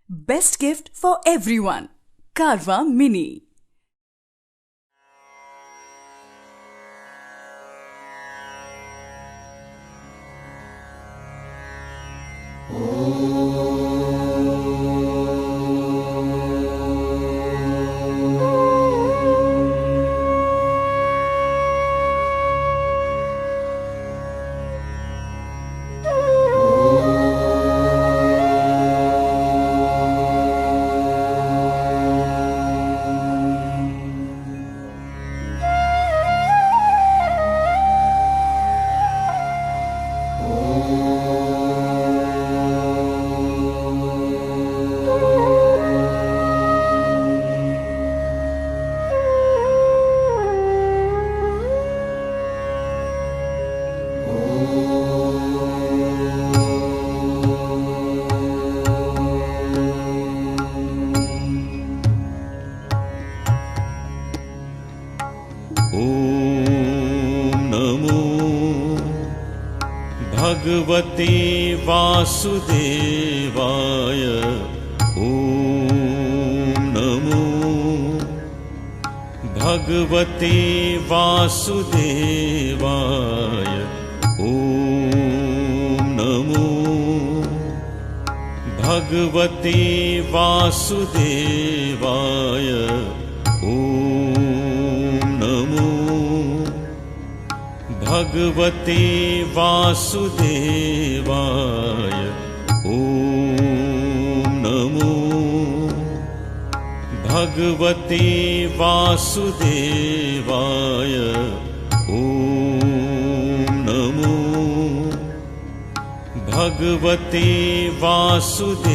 Best gift for everyone. Carvaan Mini. भगवते वासुदेवाय ॐ नमो भगवते वासुदेवाय ॐ नमो भगवते वासुदेवाय ॐ नमो भगवते वासुदेवाय ॐ नमो भगवते वासुदेवाय ॐ नमो भगवते वासुदेवाय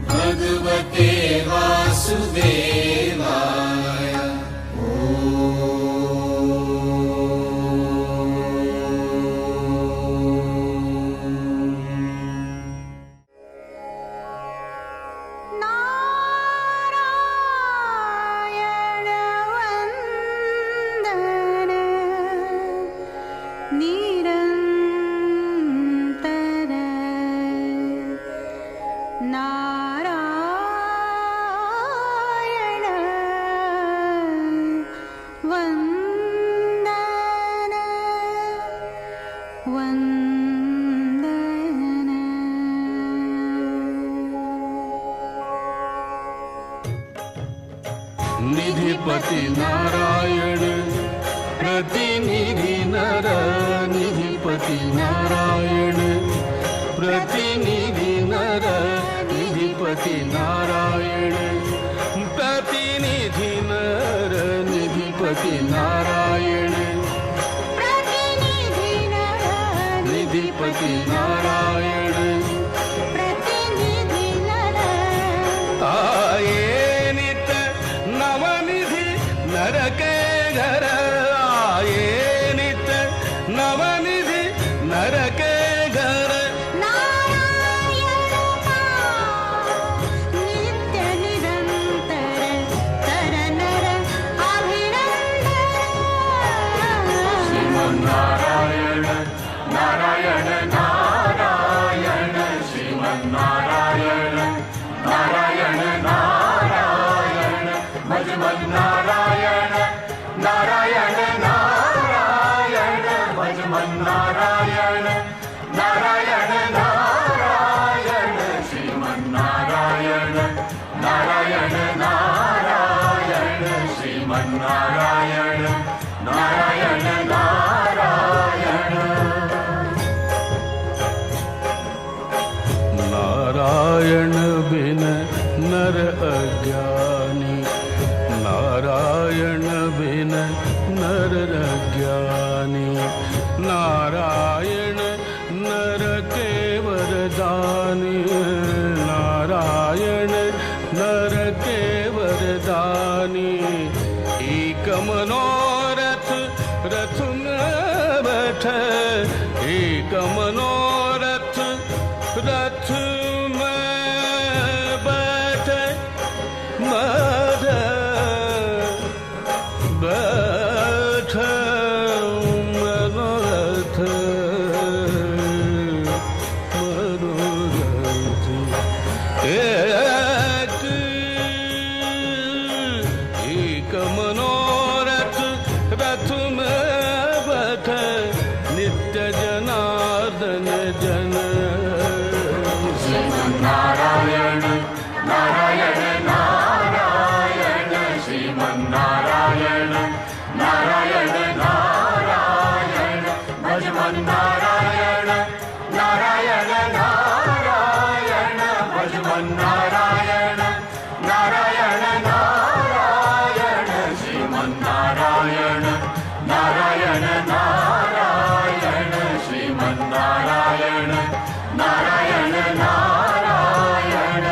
भगवते वासुदेवाय नारायण वन्दन निरन्तर नारायण वन्दन वन्दन निधिपति नारायण प्रतिनिधि नर निधिपति नारायण प्रतिनिधि नर निधिपति नारायण प्रतिनिधि नर निधिपति नारायण प्रतिनिधि नर निधिपति नारायण प्रतिनिधि नर आए नित नवनिधि नर के घर आए नित नवनिधि नर के घर नारायण नित्य निरंतर तर नर अभिनंदन नारायण नारायण नारायण श्रीमन्नारायण नारायण नारायण भजमन नारायण नारायण नारायण भजमन नारायण नारायण नारायण श्रीमन्नारायण नारायण नारायण श्रीमन्नारायण नारायण नारायण नारायण बिन नर अज्ञानी नारायण बिन नर अज्ञानी नारायण नर के वरदानी नारायण नर के वरदानी एक मनोरथ रथ में बैठ एक मनोरथ रथ में बैठ बैठ मनोरथ जन। श्रीमन्नारायण नारायण नारायण श्रीमन्नारायण नारायण नारायण भजमन्नारायण नारायण नारायण भजमन्नारायण नारायण नारायण श्रीमन्नारायण नारायण नारायण श्रीमन्नारायण नारायण नारायण।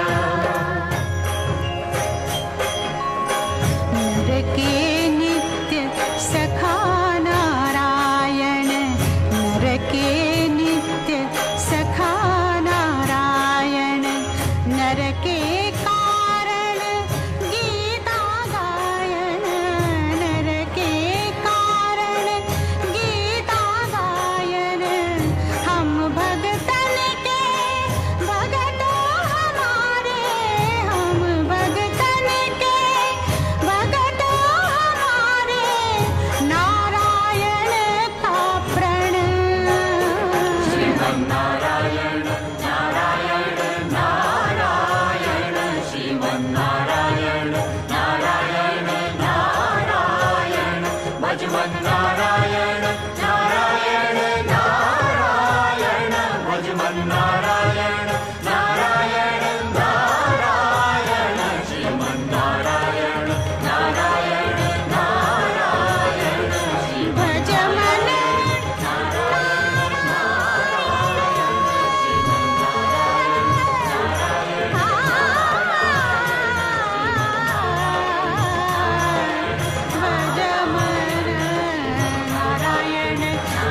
नर के नित्य सखा नारायण, नर के नित्य सखा नारायण, नर के कारण गीता गायन, नर के कारण गीता गायन। हम भगतन के भगतों हमारे, हम भगतन के भगतों हमारे, नारायण का प्रण। श्रीमन्नारायण नारायण नारायण श्रीमन्नारायण नारायण नारायण भजमन्नारायण नारायण नारायण भजमन्नारायण नारायण नारायण श्रीमन्नारायण नारायण नारायण भजमन नारायण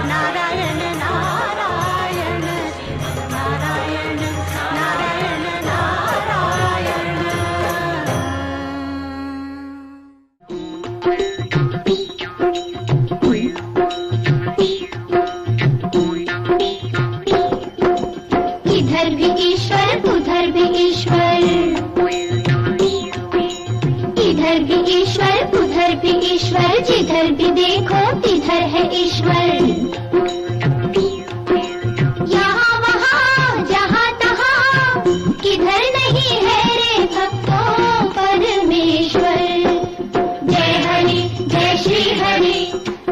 नारायण नारायण नारायण नारायण नारायण। इधर भी ईश्वर उधर भी ईश्वर, इधर भी ईश्वर उधर भी ईश्वर, जिधर भी देखो तिधर है ईश्वर। यहाँ वहाँ जहाँ तहाँ किधर नहीं है रे भक्तों परमेश्वर। जय हरि जय श्री हरि,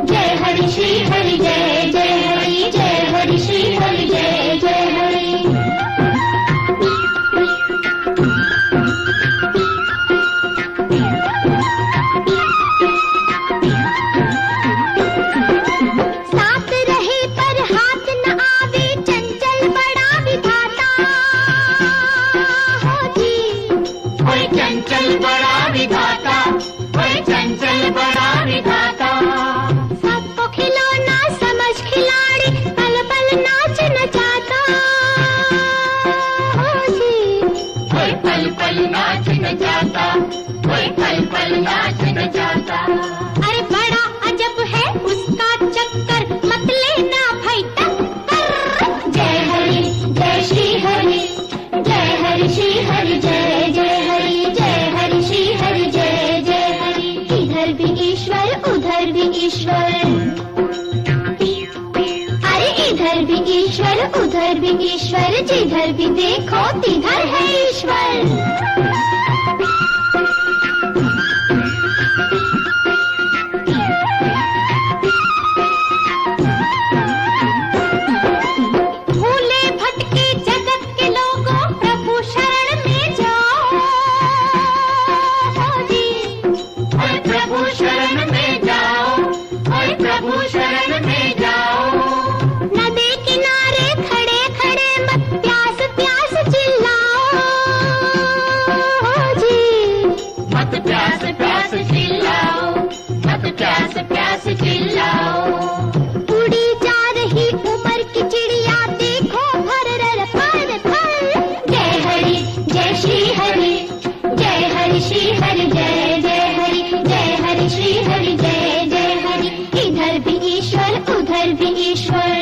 जय हरि श्री हरि, जय जय हरि, जय हरि श्री हरि, जय जय हरि। साथ रहे पर हाथ न आवे, चंचल बड़ा विधाता हो जी। कोई चंचल बड़ा विधाता, कोई चंचल बड़ा विधाता। सबको खिलौना समझ खिलाड़ी, पल पल नाच नचाता हो जी। कोई पल पल नाच नचाता, कोई पल पल नाच नचाता। अरे बड़ा अजब है उसका चक्कर, मत लेना भाई टक्कर। जय हरि जय श्री हरि, जय हरि श्री हरि, जय जय हरि, जय हरि श्री हरि, जय जय हरि। इधर भी ईश्वर उधर भी ईश्वर, अरे इधर भी ईश्वर उधर भी ईश्वर, जिधर भी देखो तिधर है ईश्वर। भूले भटके जगत के लोगों, प्रभु शरण में जाओ हो जी। ओए प्रभु शरण में जाओ, ओए प्रभु शरण में जाओ। नदी किनारे खड़े खड़े मत प्यास प्यास चिल्लाओ हो जी। मत प्यास प्यास चिल्लाओ, मत प्यास प्यास चिल्लाओ। उड़ी जा रही उम्र की चिड़िया, देखो भर पर फल। जय हरि जय श्री हरि, जय हरि श्री हरि, जय जय हरि, जय हरि श्री हरि, जय जय हरि। इधर भी ईश्वर उधर भी ईश्वर,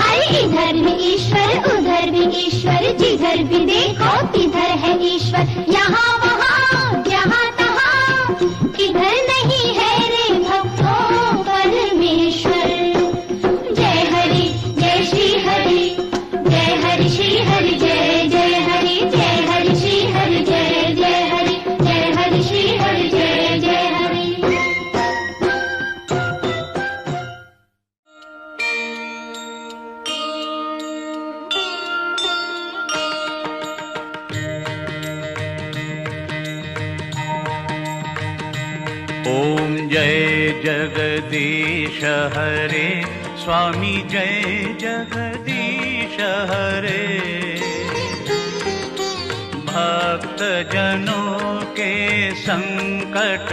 अरे इधर भी ईश्वर उधर भी ईश्वर, जिधर भी देखो तिधर है ईश्वर। यहाँ वहाँ जहाँ तहाँ किधर नहीं है रे भक्तों परमेश्वर। जय हरि जगदीश हरे स्वामी जय जगदीश हरे। भक्त जनों के संकट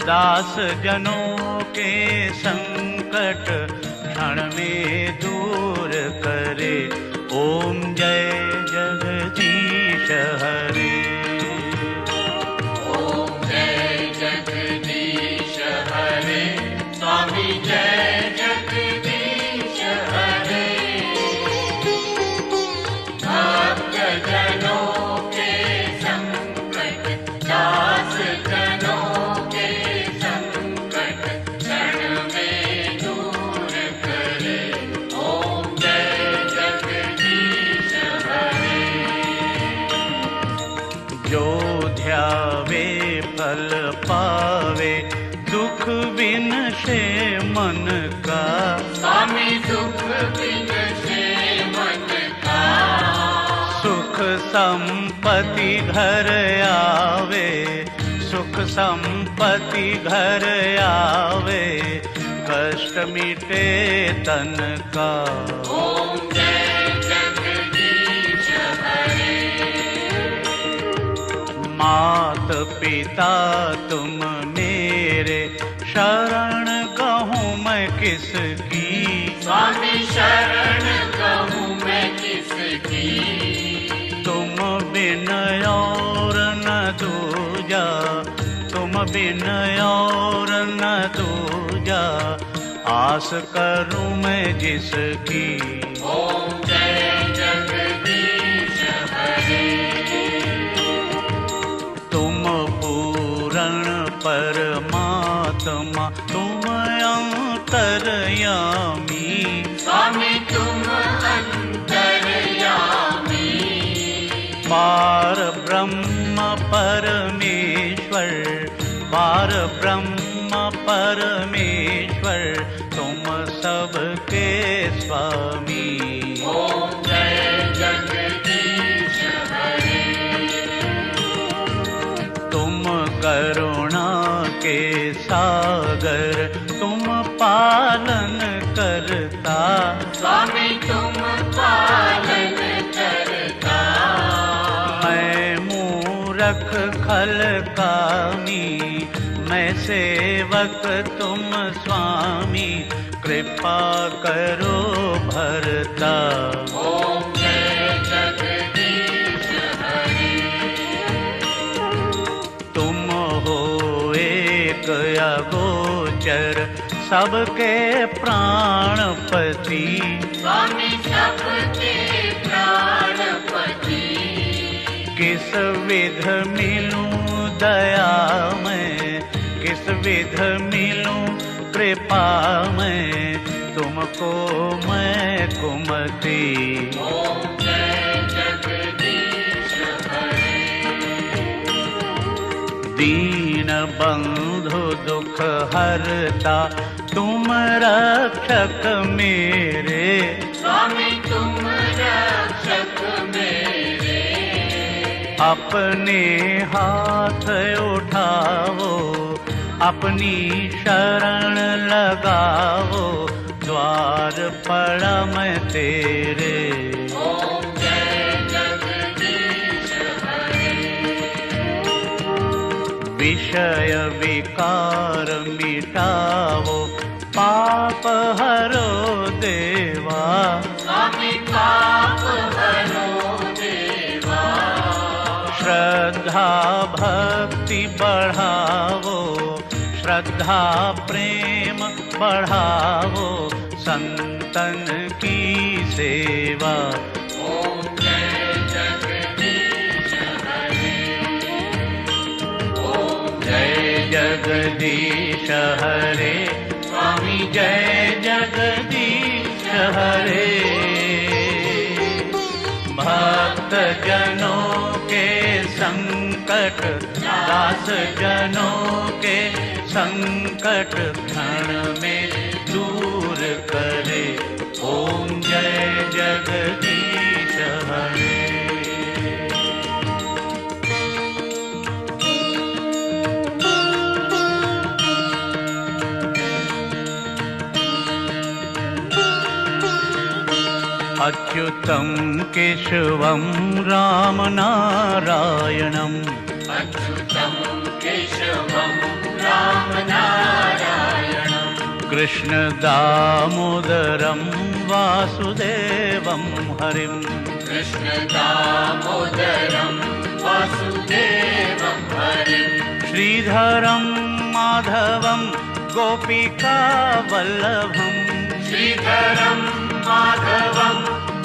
दास जनों के संकट क्षण में दूर करे। ओम जय जगदीश हरे। ओम जय जगदीश हरे स्वामी जय जगदीश हरे। भक्त जनों के संकट दास जनों के संकट क्षण में दूर करे। ओम जय जगदीश हरे। जो ध्यावे फल पावे दुख बिन से मन का। स्वामी सुख बिन से मन का। सुख संपत्ति घर आवे सुख संपत्ति घर आवे कष्ट मिटे तन का। ओम जय जगदीश हरे। मात पिता तुम मेरे शरण कहूँ मैं किसकी। स्वामी शरण कहूँ मैं किसकी। तुम बिन और न दूजा तुम बिन और न दूजा आस करूँ मैं जिसकी। ओम जय जगदीश हरे। तुम पूर्ण परमात्मा तुम अंतर्यामी। स्वामी तुम अंतर्यामी। पार ब्रह्म परमेश्वर पार ब्रह्म परमेश्वर तुम सबके स्वामी। ओम जय जगदीश हरे। तुम करुणा के सागर तुम पालन करता। स्वामी तुम पालन करता। मैं मूरख खल कामी मैं सेवक तुम स्वामी कृपा करो भरता। ओम जय जगदीश हरे। तुम हो एक अगोचर सबके प्राणपति। स्वामी सबके प्राणपति। किस विध मिलूं दया में किस विध मिलूं कृपा में तुमको मैं कुमति। ओम जय जगदीश हरे। दीन बंधु दुख हरता तुम रक्षक मेरे। स्वामी तुम रक्षक मेरे। अपने हाथ उठाओ अपनी शरण लगाओ द्वार पड़ा मैं तेरे। ओम जय जगदीश हरे। विषय विकार मिटाओ पाप हरो देवा। स्वामी पाप हरो देवा। श्रद्धा भक्ति बढ़ाओ श्रद्धा प्रेम बढ़ाओ संतन की सेवा। ओम जय जगदीश हरे। ओम जय जगदीश हरे स्वामी जय जगदीश हरे। भक्त जनों के संकट दास जनों के संकट क्षण में दूर करे। ओम जय जगदीश हरे। अच्युतं केशवं रामनारायणम् अच्युतं केशवं रामनारायणम् कृष्णदामोदरं वासुदेवं हरिम् कृष्णदामोदरं वासुदेवं हरिम् श्रीधरं माधवं गोपिकावल्लभम् श्रीधरं माधवं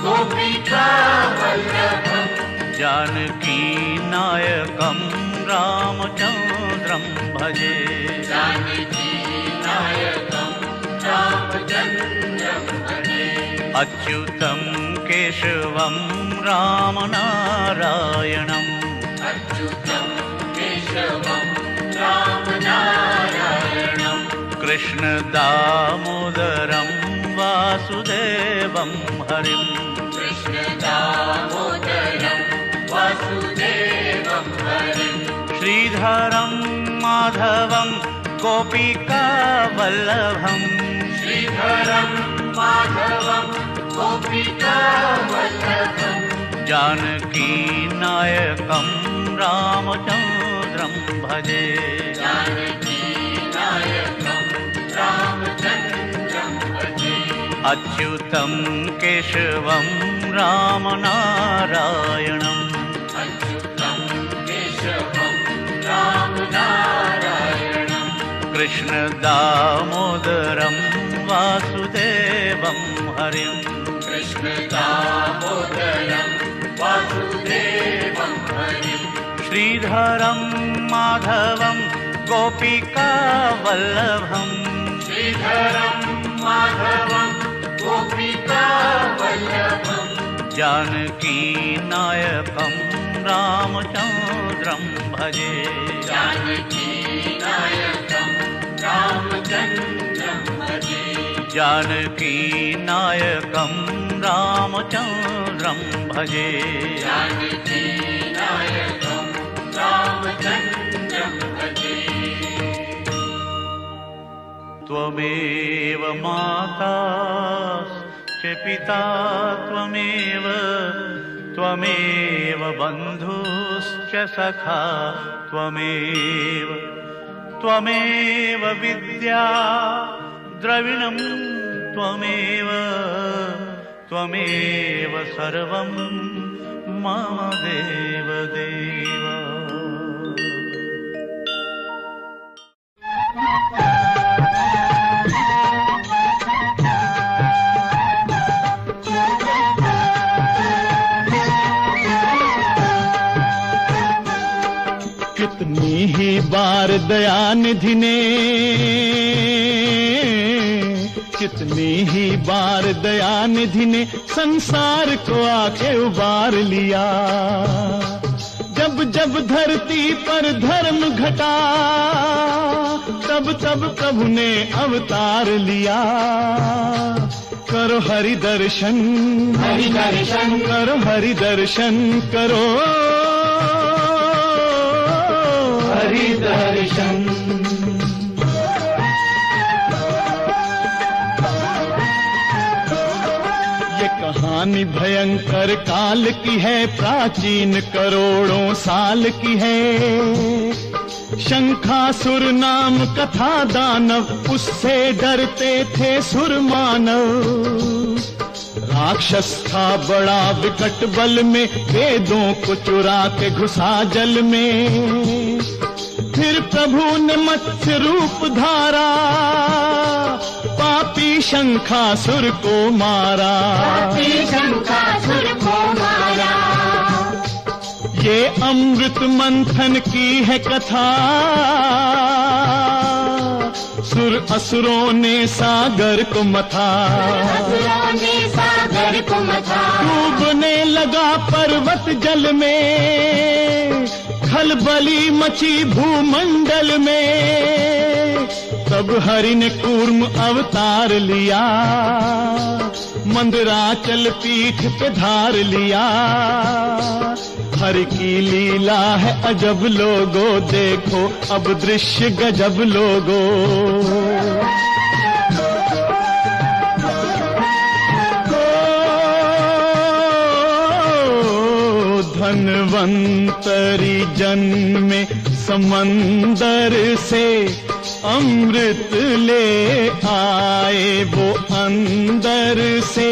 गोपिकावल्लभम् जानकीनायकं रामचन्द्रं भजे जानकीनायकं रामचन्द्रं भजे अच्युतं केशवं रामनारायणम् अच्युतं केशवं रामनारायणम् कृष्णदामोदरं वासुदेवं हरिम् कृष्णदामोदरं वासुदेवं हरिम् श्रीधरं माधवं गोपिकावल्लभम् श्रीधरं माधवं गोपिकावल्लभम् जानकीनायकं रामचन्द्रं भजे जानकीनायकं रामचन्द्रं भजे अच्युतं केशवं रामनारायणम् अच्युतं केशवं रामनारायणम् कृष्णदामोदरं वासुदेवं हरिम् कृष्णदामोदरं वासुदेवं हरिम् श्रीधरं माधवं गोपिकावल्लभम् श्रीधरं माधवं गोपिकावल्लभम् जानकीनायकं रामचन्द्रं भजे जानकीनायकं रामचन्द्रं भजे जानकीनायकं रामचन्द्रं भजे जानकीनायकं रामचन्द्रं भजे त्वमेव माता च पिता त्वमेव त्वमेव बन्धुश्च सखा त्वमेव त्वमेव विद्या द्रविणं त्वमेव त्वमेव सर्वं मम देवदेव कितनी ही बार दयानिधि ने कितनी ही बार दयानिधि ने संसार को आके उबार लिया जब जब धरती पर धर्म घटा तब तब प्रभु ने अवतार लिया करो हरि दर्शन करो हरि दर्शन करो हरि दर्शन ये कहानी भयंकर काल की है प्राचीन करोड़ों साल की है शंखासुर नाम कथा दानव उससे डरते थे सुर मानव राक्षस था बड़ा विकट बल में वेदों को चुरा के घुसा जल में फिर प्रभु ने मत्स्य रूप धारा पापी शंखासुर को मारा शंखासुर को मारा ये अमृत मंथन की है कथा सुर असुरों ने सागर को मथा असुरों ने सागर को मथा डूबने लगा पर्वत जल में खलबली मची भूमंडल में तब हरि ने कूर्म अवतार लिया मंदराचल पीठ पे धार लिया हरि की लीला है अजब लोगो देखो अब दृश्य गजब लोगो धन्वंतरी जन्मे समंदर से अमृत ले आए वो अंदर से।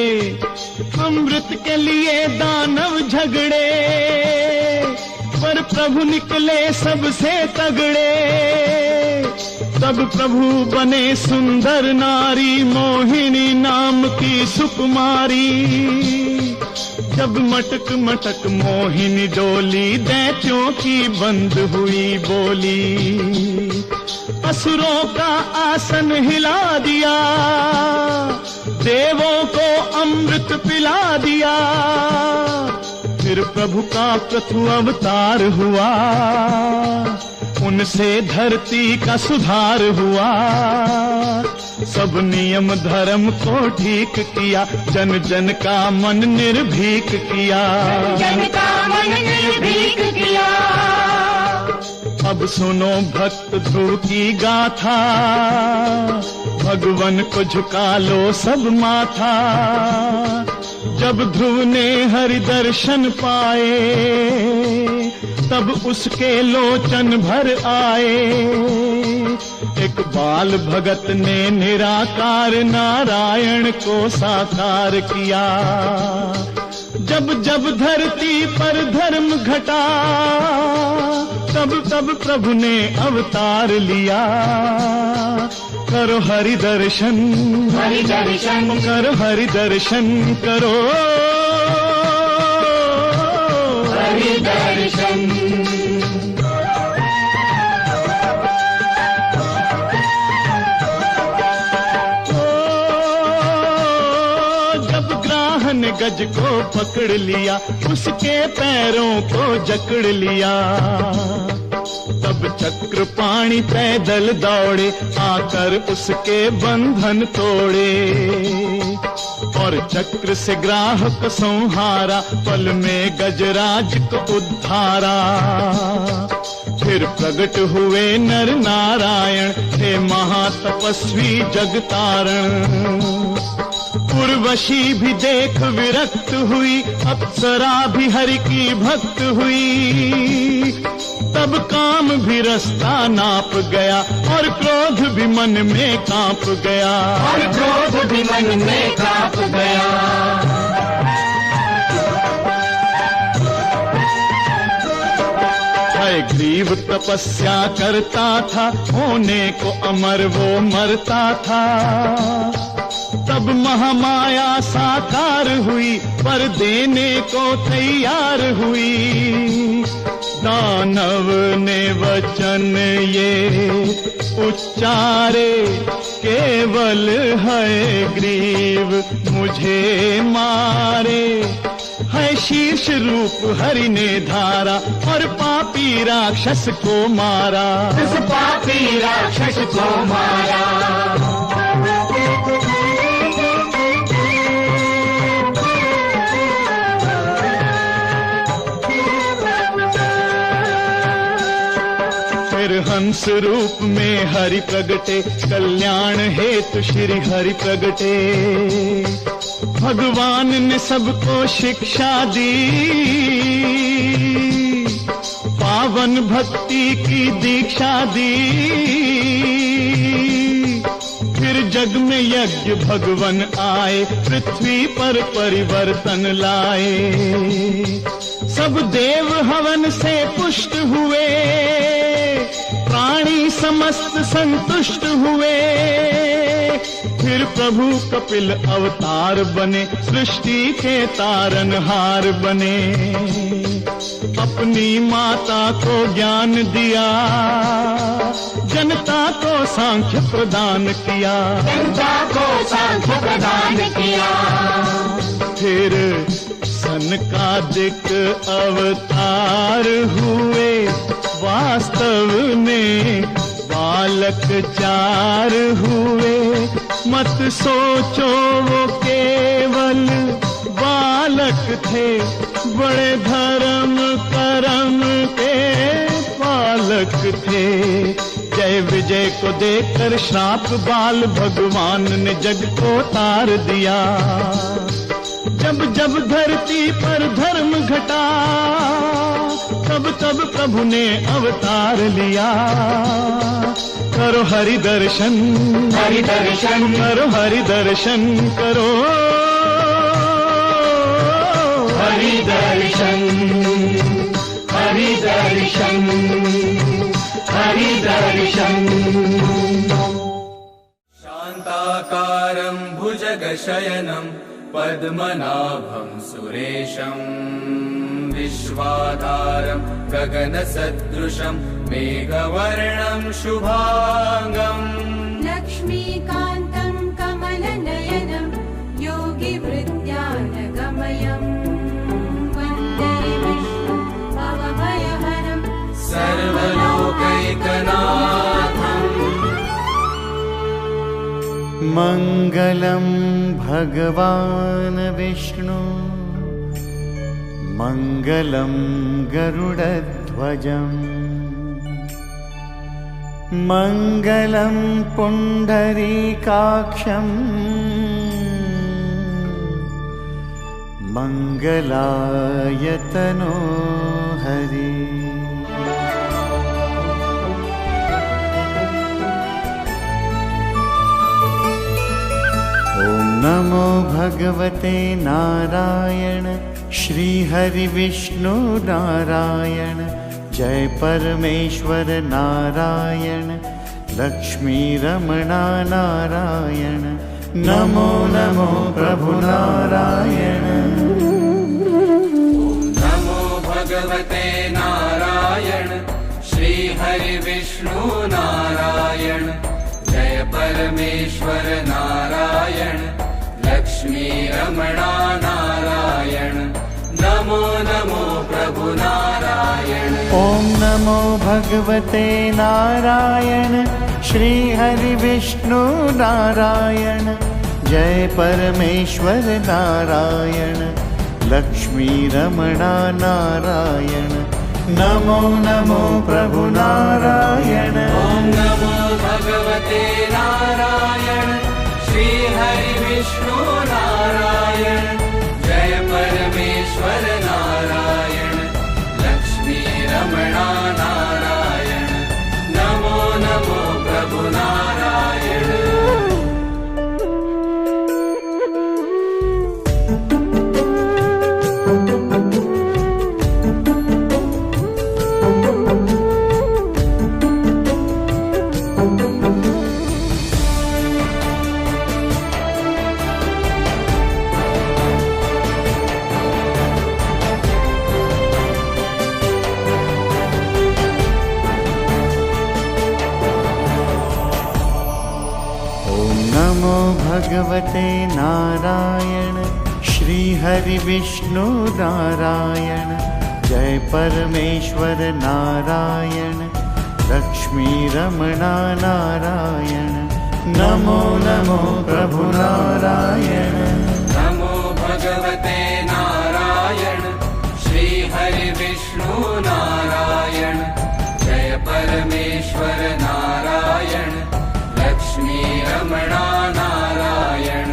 अमृत के लिए दानव झगड़े पर प्रभु निकले सबसे तगड़े। तब प्रभु बने सुंदर नारी मोहिनी नाम की सुकुमारी। जब मटक मटक मोहिनी डोली दैत्यों की बंद हुई बोली। असुरों का आसन हिला दिया देवों को अमृत पिला दिया। फिर प्रभु का प्रथम अवतार हुआ उनसे धरती का सुधार हुआ। सब नियम धर्म को ठीक किया जन जन का मन निर्भीक किया। जन का मन निर्भीक किया। अब सुनो भक्त ध्रुव की गाथा भगवन को झुका लो सब माथा। जब ध्रुव ने हरि दर्शन पाए तब उसके लोचन भर आए। एक बाल भगत ने निराकार नारायण को साकार किया। जब जब धरती पर धर्म घटा तब तब प्रभु ने अवतार लिया। करो हरि दर्शन हरि दर्शन करो हरि दर्शन करो हरि दर्शन। जब ग्राहन गज को पकड़ लिया उसके पैरों को जकड़ लिया। तब चक्र पाणी पैदल दौड़े आकर उसके बंधन तोड़े। और चक्र से ग्राहक संहारा पल में गजराज को उद्धारा। फिर प्रकट हुए नर नारायण हे महातपस्वी जगतारण। उर्वशी भी देख विरक्त हुई अप्सरा भी हरि की भक्त हुई। तब काम भी रास्ता नाप गया और क्रोध भी मन में कांप गया। और क्रोध भी मन में कांप गया। हयग्रीव तपस्या करता था होने को अमर वो मरता था। तब महामाया साकार हुई पर देने को तैयार हुई। दानव ने वचन ये उच्चारे केवल हयग्रीव मुझे मारे। है शीर्ष रूप हरि ने धारा और पापी राक्षस को मारा। उस पापी राक्षस को मारा। फिर हंस रूप में हरि प्रगटे कल्याण हेतु श्री हरि प्रगटे। भगवान ने सबको शिक्षा दी पावन भक्ति की दीक्षा दी। फिर जग में यज्ञ भगवन आए पृथ्वी पर परिवर्तन लाए। सब देव हवन से पुष्ट हुए प्राणी समस्त संतुष्ट हुए। फिर प्रभु कपिल अवतार बने सृष्टि के तारनहार बने। अपनी माता को ज्ञान दिया जनता को सांख्य प्रदान किया। जनता को सांख्य प्रदान किया। फिर सनकादिक अवतार हुए वास्तव में बालक 4 हुए। मत सोचो वो केवल बालक थे बड़े धर्म करम के पालक थे। जय विजय को देखकर श्राप बाल भगवान ने जग को तार दिया। जब जब धरती पर धर्म घटा, तब तब प्रभु ने अवतार लिया। करो हरि दर्शन, हरि दर्शन करो, हरि दर्शन करो, हरि दर्शन, हरि दर्शन, हरि दर्शन। शान्ताकारं भुजगशयनं पद्मनाभं सुरेशं, विश्वाधारं गगनसदृशं मेघवर्णं शुभांगम्, लक्ष्मीकान्तं कमलनयनं योगिवृत्यानगमयं, वन्दे विष्णु भवभयहरं सर्वलोकैकनाथम्। मङ्गलं भगवान् विष्णु, मङ्गलं गरुडध्वजम्, मङ्गलं पुण्डरीकाक्षम्, मङ्गलाय तनोहरि। ॐ नमो भगवते नारायण, श्री हरि विष्णु नारायण, जय परमेश्वर नारायण, लक्ष्मी रमणा नारायण, नमो नमो प्रभु नारायण। नमो भगवते नारायण, श्री हरि विष्णु नारायण, जय परमेश्वर नारायण, लक्ष्मी रमणा नारायण, नमो नमो प्रभु नारायण। ॐ नमो भगवते नारायण, श्री हरि विष्णु नारायण, जय परमेश्वर नारायण, लक्ष्मी रमणा नारायण, नमो नमो प्रभु नारायण। ॐ नमो भगवते नारायण, श्री हरि विष्णु नारायण, जय परमेश्वर नारायण, लक्ष्मी रमणा नारायण, नमो नमो प्रभु नारायण। नमो भगवते नारायण, श्री हरि विष्णु नारायण, जय परमेश्वर नारायण, लक्ष्मी रमणा नारायण, नमो नमो प्रभु नारायण। नमो भगवते नारायण, श्री हरि विष्णु नारायण, जय परमेश्वर नारायण, लक्ष्मी रमणा नारायण,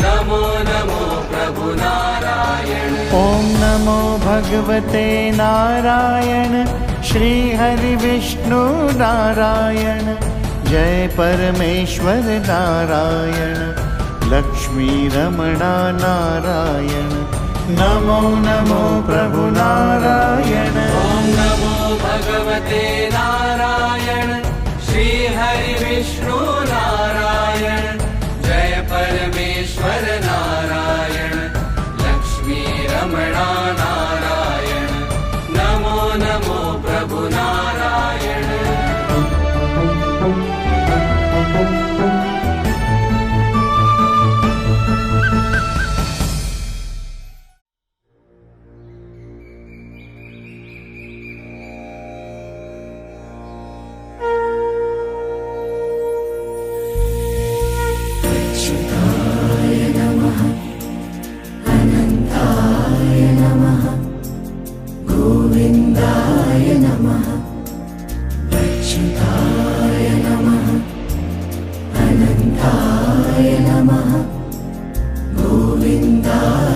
नमो नमो प्रभु नारायण। ॐ नमो भगवते नारायण, श्री हरि विष्णु नारायण, जय परमेश्वर नारायण, लक्ष्मी रमणा नारायण, नमो नमो प्रभु नारायण। ॐ नमो भगवते नारायण, श्री हरि विष्णु नारायण, जय परमेश्वर नारायण, लक्ष्मी रमणा नारायण, नमो नमो प्रभु नारायण।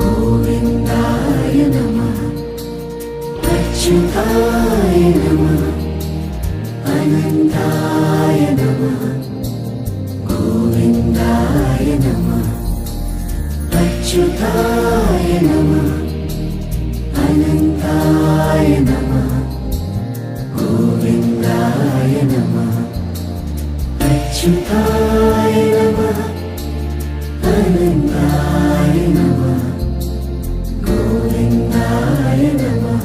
गोविन्दाय नमः अच्युताय नमः अनन्ताय नमः गोविन्दाय नमः अच्युताय नमः अनन्ताय नमः गोविन्दाय नमः अच्युताय नमः अनन्ताय नमः गोविन्दाय नमः